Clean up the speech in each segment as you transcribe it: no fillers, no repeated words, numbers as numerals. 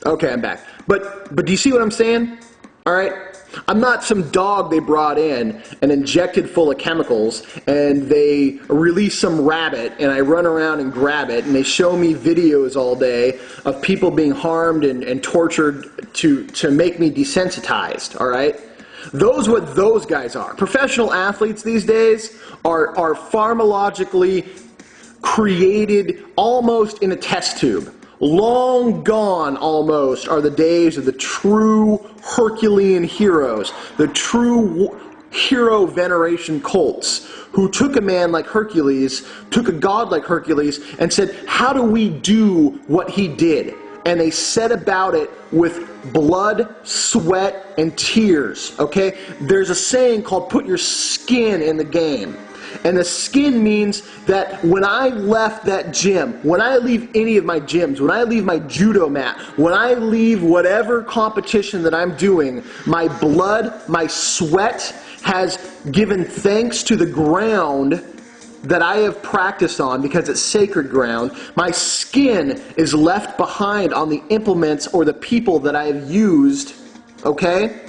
Okay, I'm back. But do you see what I'm saying? All right? I'm not some dog they brought in and injected full of chemicals, and they release some rabbit, and I run around and grab it, and they show me videos all day of people being harmed and tortured to make me desensitized, all right? Those what those guys are. Professional athletes these days are pharmacologically created almost in a test tube. Long gone almost are the days of the true Herculean heroes, the true hero veneration cults, who took a man like Hercules, took a god like Hercules, and said, how do we do what he did? And they set about it with blood, sweat, and tears, okay? There's a saying called put your skin in the game. And the skin means that when I left that gym, when I leave any of my gyms, when I leave my judo mat, when I leave whatever competition that I'm doing, my blood, my sweat has given thanks to the ground that I have practiced on because it's sacred ground. My skin is left behind on the implements or the people that I have used, okay?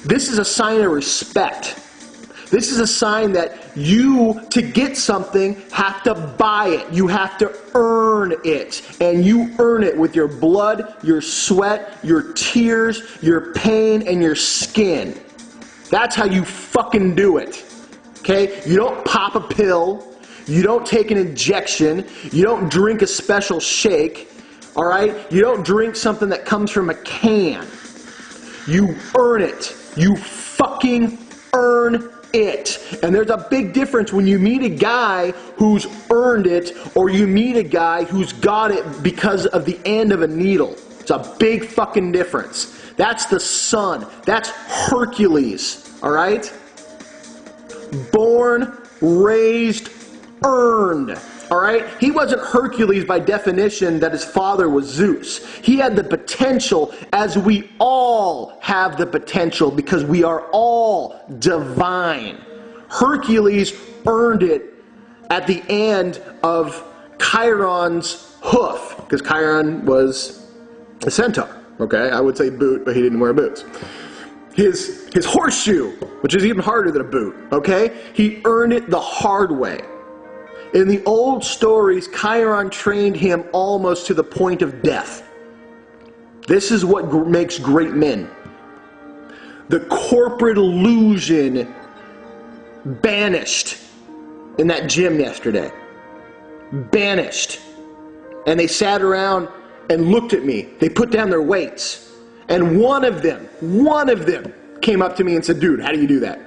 This is a sign of respect. This is a sign that you, to get something, have to buy it. You have to earn it. And you earn it with your blood, your sweat, your tears, your pain, and your skin. That's how you fucking do it. Okay? You don't pop a pill. You don't take an injection. You don't drink a special shake. Alright? You don't drink something that comes from a can. You earn it. You fucking earn it. And there's a big difference when you meet a guy who's earned it or you meet a guy who's got it because of the end of a needle. It's a big fucking difference. That's the sun. That's Hercules. Alright? Born, raised, earned. Alright? He wasn't Hercules by definition that his father was Zeus. He had the potential, as we all have the potential, because we are all divine. Hercules earned it at the end of Chiron's hoof, because Chiron was a centaur. Okay? I would say boot, but he didn't wear boots. His horseshoe, which is even harder than a boot. Okay? He earned it the hard way. In the old stories, Chiron trained him almost to the point of death. This is what makes great men. The corporate illusion banished in that gym yesterday. Banished. And they sat around and looked at me. They put down their weights. And one of them came up to me and said, dude, how do you do that?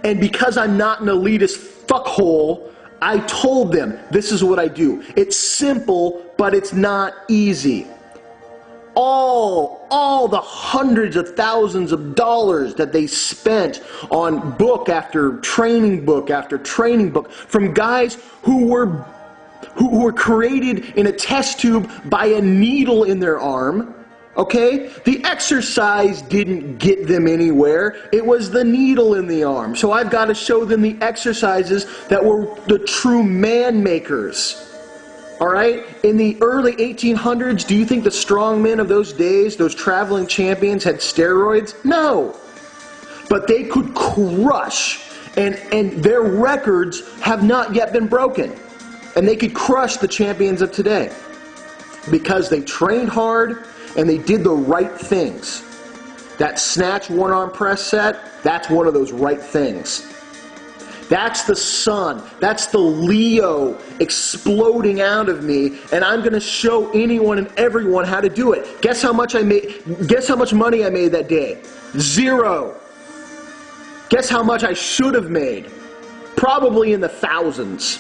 And because I'm not an elitist fuckhole, I told them, this is what I do. It's simple, but it's not easy. All the hundreds of thousands of dollars that they spent on book after training book after training book from guys who were created in a test tube by a needle in their arm. Okay? The exercise didn't get them anywhere. It was the needle in the arm. So I've got to show them the exercises that were the true man makers. Alright? In the early 1800s, do you think the strongmen of those days, those traveling champions, had steroids? No. But they could crush. And their records have not yet been broken. And they could crush the champions of today. Because they trained hard, and they did the right things. That snatch one-arm press set, that's one of those right things. That's the sun. That's the Leo exploding out of me, and I'm going to show anyone and everyone how to do it. Guess how much I made? Guess how much money I made that day? 0. Guess how much I should have made? Probably in the thousands.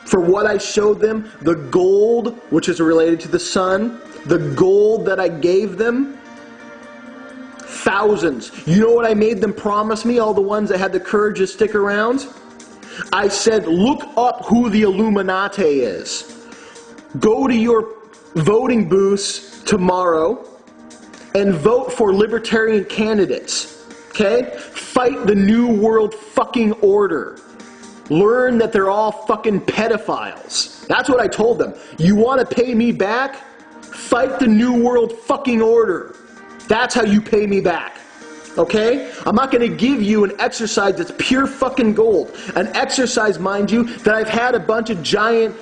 For what I showed them, the gold, which is related to the sun, the gold that I gave them, thousands. You know what I made them promise me, all the ones that had the courage to stick around? I said, look up who the Illuminati is. Go to your voting booths tomorrow and vote for libertarian candidates. Okay? Fight the New World fucking order. Learn that they're all fucking pedophiles. That's what I told them. You want to pay me back? Fight the New World fucking order. That's how you pay me back. Okay? I'm not going to give you an exercise that's pure fucking gold. An exercise, mind you, that I've had a bunch of giant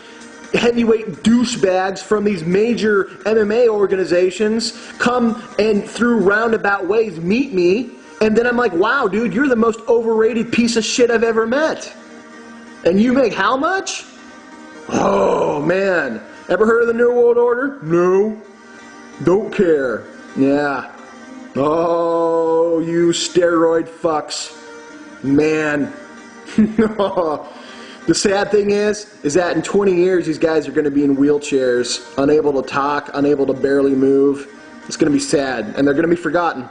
heavyweight douchebags from these major MMA organizations come and through roundabout ways meet me, and then I'm like, wow, dude, you're the most overrated piece of shit I've ever met. And you make how much? Oh, man. Ever heard of the New World Order? No. Don't care. Yeah. Oh, you steroid fucks. Man. The sad thing is that in 20 years, these guys are going to be in wheelchairs, unable to talk, unable to barely move. It's going to be sad, and they're going to be forgotten.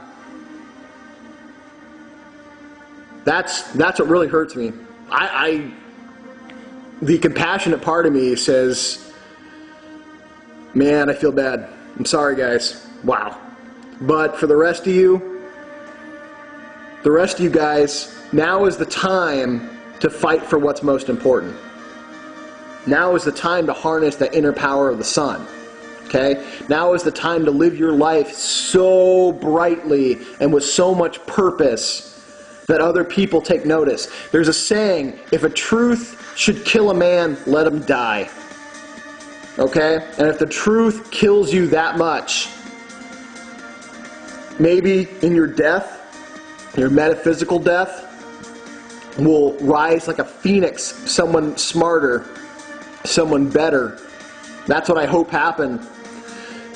That's what really hurts me. The compassionate part of me says, man, I feel bad. I'm sorry, guys. Wow. But for the rest of you guys, now is the time to fight for what's most important. Now is the time to harness the inner power of the sun. Okay? Now is the time to live your life so brightly and with so much purpose that other people take notice. There's a saying, if a truth should kill a man, let him die. Okay? And if the truth kills you that much, maybe in your death, your metaphysical death, will rise like a phoenix, someone smarter, someone better. That's what I hope happened.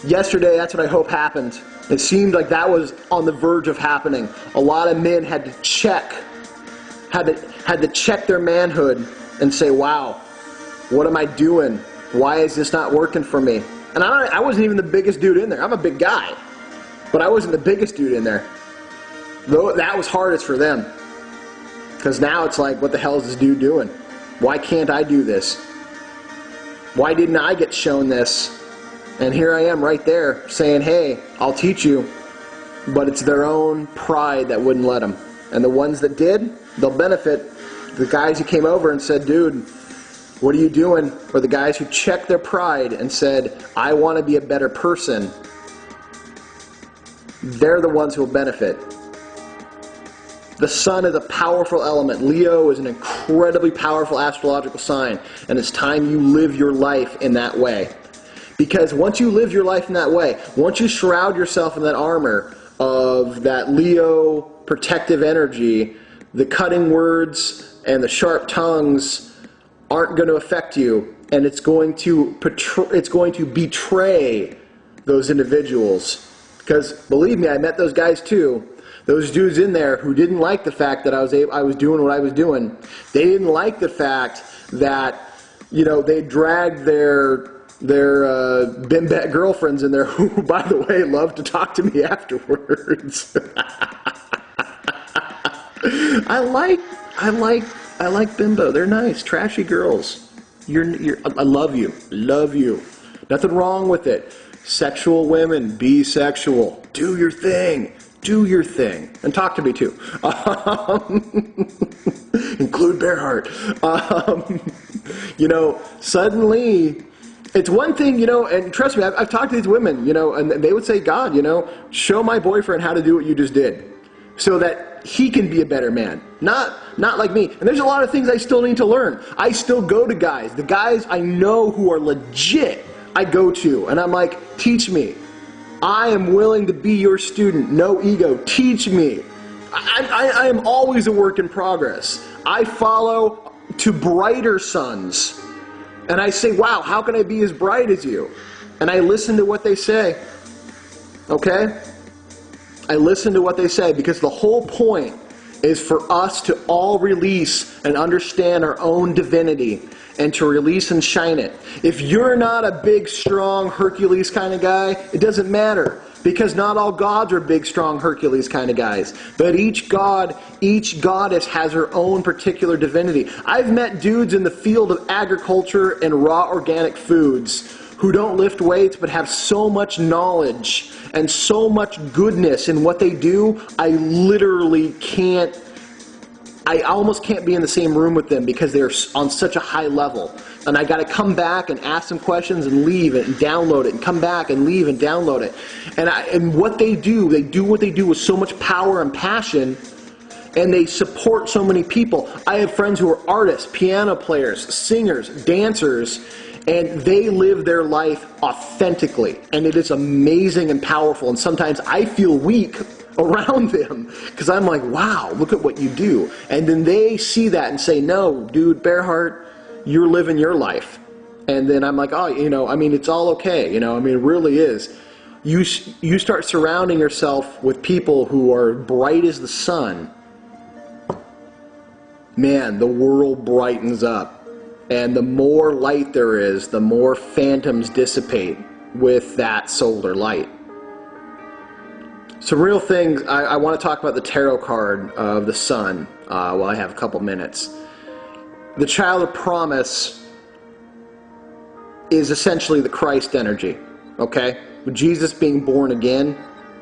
Yesterday, that's what I hope happened. It seemed like that was on the verge of happening. A lot of men had to check their manhood and say, wow, what am I doing? Why is this not working for me? And I wasn't even the biggest dude in there. I'm a big guy. But I wasn't the biggest dude in there. Though that was hardest for them. Because now it's like, what the hell is this dude doing? Why can't I do this? Why didn't I get shown this? And here I am right there saying, hey, I'll teach you. But it's their own pride that wouldn't let them. And the ones that did, they'll benefit. The guys who came over and said, dude, what are you doing? Or the guys who checked their pride and said, I want to be a better person. They're the ones who will benefit. The sun is a powerful element. Leo is an incredibly powerful astrological sign. And it's time you live your life in that way. Because once you live your life in that way, once you shroud yourself in that armor of that Leo protective energy, the cutting words and the sharp tongues aren't going to affect you. And it's going to betray those individuals. Because believe me, I met those guys too. Those dudes in there who didn't like the fact that I was doing what I was doing. They didn't like the fact that, you know, they dragged their bimbet girlfriends in there who, by the way, love to talk to me afterwards. I like bimbo. They're nice, trashy girls. I love you. Love you. Nothing wrong with it. Sexual women, be sexual. Do your thing. Do your thing. And talk to me too. Include Bearheart. You know, suddenly, it's one thing, you know, and trust me, I've talked to these women, you know, and they would say, God, you know, show my boyfriend how to do what you just did. So that he can be a better man. Not like me. And there's a lot of things I still need to learn. I still go to guys. The guys I know who are legit, I go to. And I'm like, teach me. I am willing to be your student. No ego. Teach me. I am always a work in progress. I follow to brighter suns. And I say, wow, how can I be as bright as you? And I listen to what they say. Okay? I listen to what they say because the whole point is for us to all release and understand our own divinity and to release and shine it. If you're not a big, strong Hercules kind of guy, it doesn't matter because not all gods are big, strong Hercules kind of guys. But each god, each goddess has her own particular divinity. I've met dudes in the field of agriculture and raw organic foods who don't lift weights but have so much knowledge and so much goodness in what they do, I literally can't I almost can't be in the same room with them because they're on such a high level. And I got to come back and ask them questions and leave it and download it and come back and leave and download it. And what they do what they do with so much power and passion, and they support so many people. I have friends who are artists, piano players, singers, dancers, and they live their life authentically. And it is amazing and powerful. And sometimes I feel weak around them because I'm like, wow, look at what you do. And then they see that and say, no, dude, Bearheart, you're living your life. And then I'm like, oh, it's all okay. It really is. You start surrounding yourself with people who are bright as the sun. Man, the world brightens up. And the more light there is, the more phantoms dissipate with that solar light. Some real things, I want to talk about the tarot card of the sun while I have a couple minutes. The child of promise is essentially the Christ energy, okay? With Jesus being born again,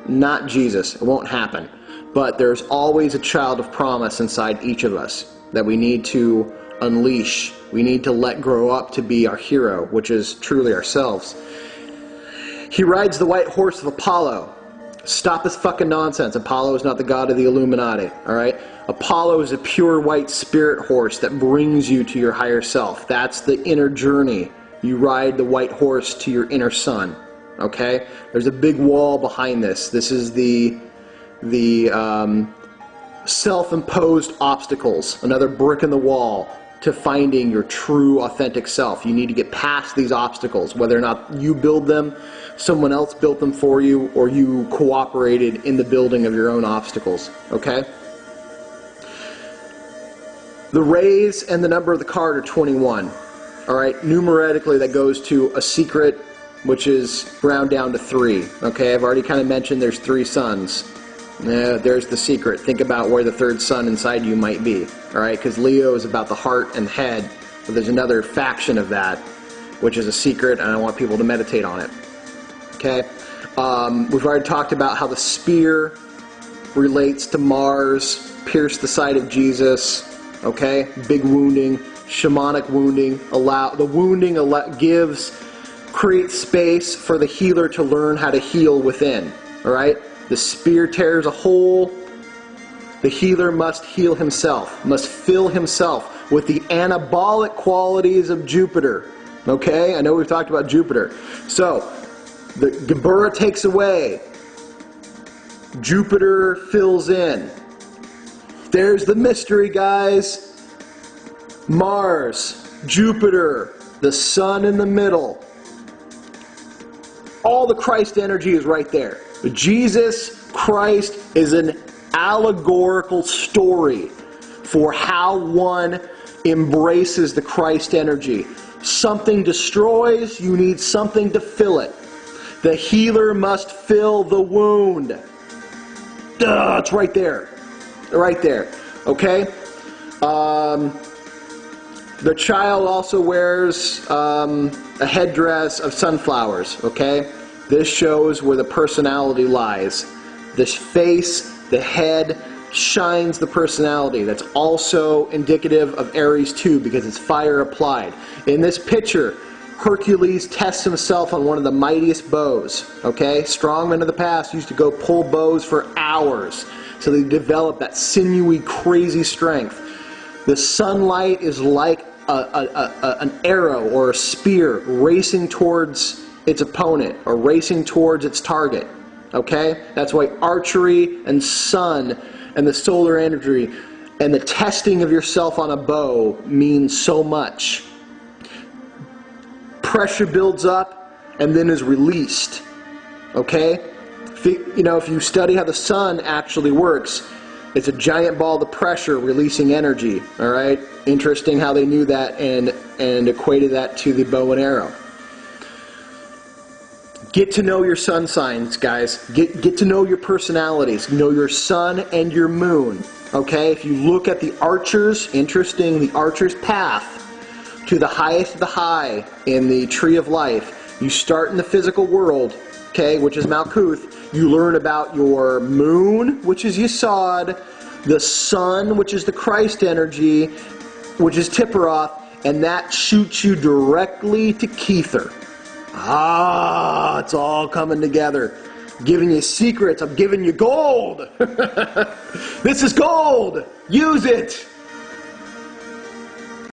not Jesus. It won't happen. But there's always a child of promise inside each of us that we need to unleash. We need to let grow up to be our hero, which is truly ourselves. He rides the white horse of Apollo. Stop this fucking nonsense. Apollo is not the god of the Illuminati, alright? Apollo is a pure white spirit horse that brings you to your higher self. That's the inner journey. You ride the white horse to your inner sun, okay? There's a big wall behind this. This is the self-imposed obstacles, another brick in the wall to finding your true authentic self. You need to get past these obstacles, whether or not you build them, someone else built them for you, or you cooperated in the building of your own obstacles, okay? The rays and the number of the card are 21, all right? Numerically, that goes to a secret, which is ground down to 3, okay? I've already kind of mentioned there's 3 suns. There's the secret. Think about where the 3rd sun inside you might be, all right? Because Leo is about the heart and the head, but there's another faction of that, which is a secret, and I want people to meditate on it, okay? We've already talked about how the spear relates to Mars, pierced the side of Jesus, okay? Big wounding, shamanic wounding. Creates space for the healer to learn how to heal within, all right? The spear tears a hole. The healer must heal himself, must fill himself with the anabolic qualities of Jupiter. Okay? I know we've talked about Jupiter. So, the Gebura takes away. Jupiter fills in. There's the mystery, guys. Mars, Jupiter, the sun in the middle. All the Christ energy is right there. But Jesus Christ is an allegorical story for how one embraces the Christ energy. Something destroys, you need something to fill it. The healer must fill the wound. Duh, it's right there. Right there. Okay? The child also wears a headdress of sunflowers. Okay? This shows where the personality lies. This face, the head, shines the personality. That's also indicative of Aries too, because it's fire applied. In this picture, Hercules tests himself on one of the mightiest bows. Okay? Strongmen of the past used to go pull bows for hours. So they developed that sinewy, crazy strength. The sunlight is like an arrow or a spear racing towards its opponent or racing towards its target. Okay? That's why archery and sun and the solar energy and the testing of yourself on a bow means so much. Pressure builds up and then is released. Okay? If you study how the sun actually works, it's a giant ball of pressure releasing energy. All right? Interesting how they knew that and equated that to the bow and arrow. Get to know your sun signs, guys. Get to know your personalities. Know your sun and your moon. Okay? If you look at the archers, interesting, the archer's path to the highest of the high in the tree of life. You start in the physical world, okay, which is Malkuth. You learn about your moon, which is Yesod, the sun, which is the Christ energy, which is Tipperoth, and that shoots you directly to Kether. Ah, it's all coming together. Giving you secrets. I'm giving you gold. This is gold. Use it.